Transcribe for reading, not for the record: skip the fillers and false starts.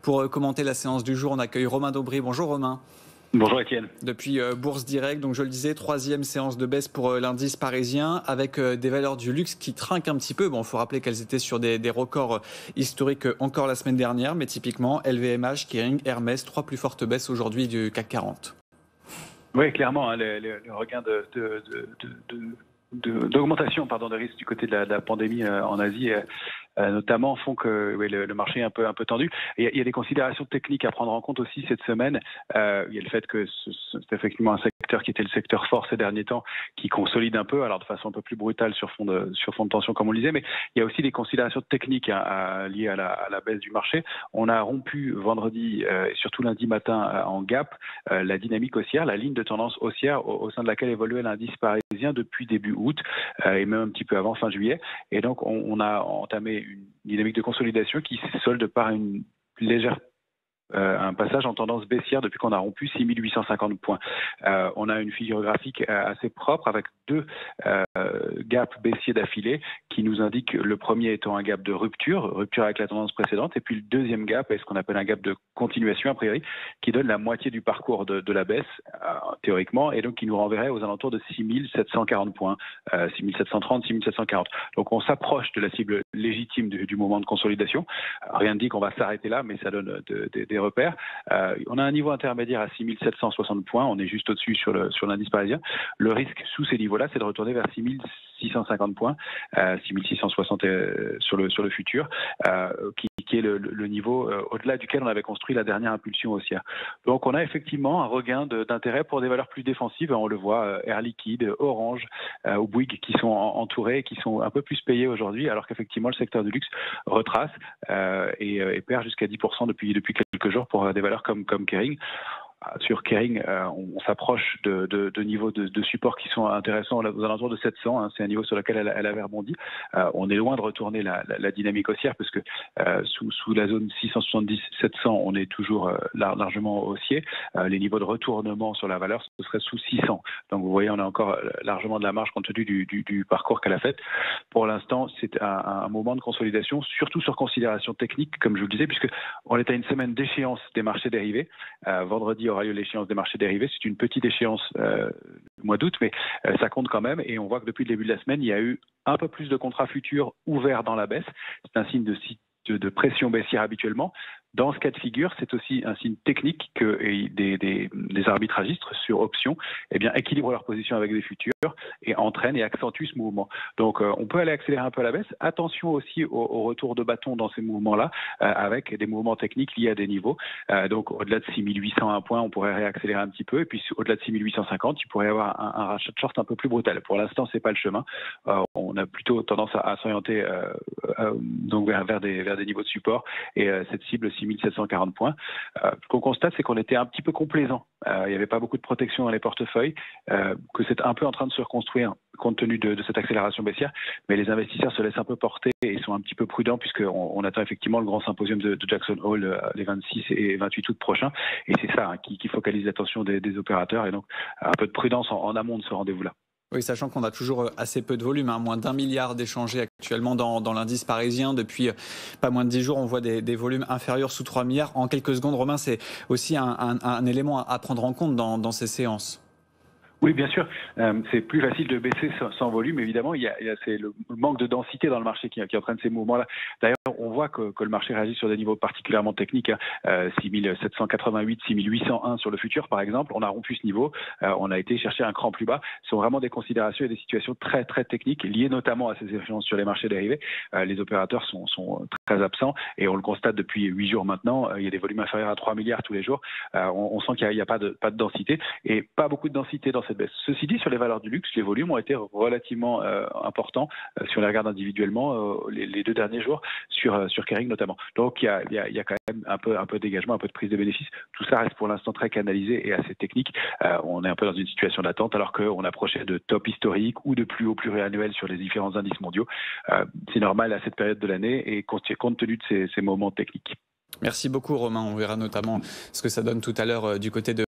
Pour commenter la séance du jour, on accueille Romain Daubry. Bonjour Romain. Bonjour Étienne. Depuis Bourse Direct, donc je le disais, troisième séance de baisse pour l'indice parisien avec des valeurs du luxe qui trinquent un petit peu. Bon, il faut rappeler qu'elles étaient sur des records historiques encore la semaine dernière, mais typiquement LVMH, Kering, Hermès, trois plus fortes baisses aujourd'hui du CAC 40. Oui, clairement, hein, le regain d'augmentation de risque du côté de la pandémie en Asie notamment font que le marché est un peu tendu. Et il y a des considérations techniques à prendre en compte aussi cette semaine. Il y a le fait que c'est effectivement un secteur qui était le secteur fort ces derniers temps, qui consolide un peu, alors de façon un peu plus brutale sur fond de tension comme on le disait, mais il y a aussi des considérations techniques liées à la baisse du marché. On a rompu vendredi et surtout lundi matin en gap la dynamique haussière, la ligne de tendance haussière au sein de laquelle évoluait l'indice parisien depuis début août et même un petit peu avant fin juillet. Et donc on a entamé une dynamique de consolidation qui se solde par une légère un passage en tendance baissière depuis qu'on a rompu 6850 points. On a une figure graphique assez propre avec deux gaps baissiers d'affilée qui nous indiquent le premier étant un gap de rupture avec la tendance précédente, et puis le deuxième gap est ce qu'on appelle un gap de continuation a priori, qui donne la moitié du parcours de la baisse théoriquement, et donc qui nous renverrait aux alentours de 6740 points, 6730, 6740. Donc on s'approche de la cible légitime du moment de consolidation. Rien ne dit qu'on va s'arrêter là, mais ça donne des repères. On a un niveau intermédiaire à 6760 points, on est juste au-dessus sur l'indice parisien. Le risque sous ces niveaux-là, c'est de retourner vers 6650 points, 6660 sur le futur, qui est le niveau au-delà duquel on avait construit la dernière impulsion haussière. Donc on a effectivement un regain d'intérêt pour des valeurs plus défensives. On le voit, Air Liquide, Orange ou Bouygues qui sont entourés, qui sont un peu plus payés aujourd'hui, alors qu'effectivement le secteur du luxe retrace et perd jusqu'à 10% depuis quelques jours pour des valeurs comme Kering. Sur Kering, on s'approche de niveaux de support qui sont intéressants aux alentours de 700. Hein, c'est un niveau sur lequel elle avait rebondi. On est loin de retourner la dynamique haussière parce que sous la zone 670-700, on est toujours largement haussier. Les niveaux de retournement sur la valeur, ce serait sous 600. Donc vous voyez, on a encore largement de la marge compte tenu du parcours qu'elle a fait. Pour l'instant, c'est un moment de consolidation, surtout sur considération technique, comme je vous le disais, puisque on est à une semaine d'échéance des marchés dérivés. Vendredi aura lieu l'échéance des marchés dérivés. C'est une petite échéance le mois d'août, mais ça compte quand même. Et on voit que depuis le début de la semaine, il y a eu un peu plus de contrats futurs ouverts dans la baisse. C'est un signe de pression baissière habituellement. Dans ce cas de figure, c'est aussi un signe technique que des arbitragistes sur options équilibrent leur position avec des futurs et entraînent et accentuent ce mouvement. Donc on peut aller accélérer un peu à la baisse. Attention aussi au retour de bâton dans ces mouvements-là, avec des mouvements techniques liés à des niveaux. Donc au-delà de 6801 points, on pourrait réaccélérer un petit peu. Et puis au-delà de 6850, il pourrait y avoir un rachat de short un peu plus brutal. Pour l'instant, c'est pas le chemin. On a plutôt tendance à s'orienter donc vers des niveaux de support et cette cible 6740 points. Ce qu'on constate, c'est qu'on était un petit peu complaisant. Il n'y avait pas beaucoup de protection dans les portefeuilles, que c'est un peu en train de se reconstruire compte tenu de cette accélération baissière, mais les investisseurs se laissent un peu porter et sont un petit peu prudents puisqu'on attend effectivement le grand symposium de Jackson Hole les 26 et 28 août prochains, et c'est ça qui focalise l'attention des opérateurs, et donc un peu de prudence en amont de ce rendez-vous-là. Oui, sachant qu'on a toujours assez peu de volume, hein, moins d'1 milliard d'échangés actuellement dans l'indice parisien. Depuis pas moins de 10 jours, on voit des volumes inférieurs sous 3 milliards. En quelques secondes, Romain, c'est aussi un élément à prendre en compte dans ces séances. Oui, bien sûr. C'est plus facile de baisser sans volume, évidemment. C'est le manque de densité dans le marché qui entraîne ces mouvements-là. D'ailleurs, on voit que le marché réagit sur des niveaux particulièrement techniques. 6788, 6801 sur le futur, par exemple. On a rompu ce niveau. On a été chercher un cran plus bas. Ce sont vraiment des considérations et des situations très, très techniques, liées notamment à ces échéances sur les marchés dérivés. Les opérateurs sont très absents et on le constate depuis 8 jours maintenant. Il y a des volumes inférieurs à 3 milliards tous les jours. On sent qu'il n'y a pas de densité et pas beaucoup de densité dans cette baisse. Ceci dit, sur les valeurs du luxe, les volumes ont été relativement importants si on les regarde individuellement les 2 derniers jours sur Kering notamment. Donc il y a quand même un peu de dégagement, un peu de prise de bénéfices. Tout ça reste pour l'instant très canalisé et assez technique. On est un peu dans une situation d'attente alors qu'on approchait de top historiques ou de plus haut pluriannuel sur les différents indices mondiaux. C'est normal à cette période de l'année et compte tenu de ces moments techniques. Merci beaucoup Romain, on verra notamment ce que ça donne tout à l'heure du côté de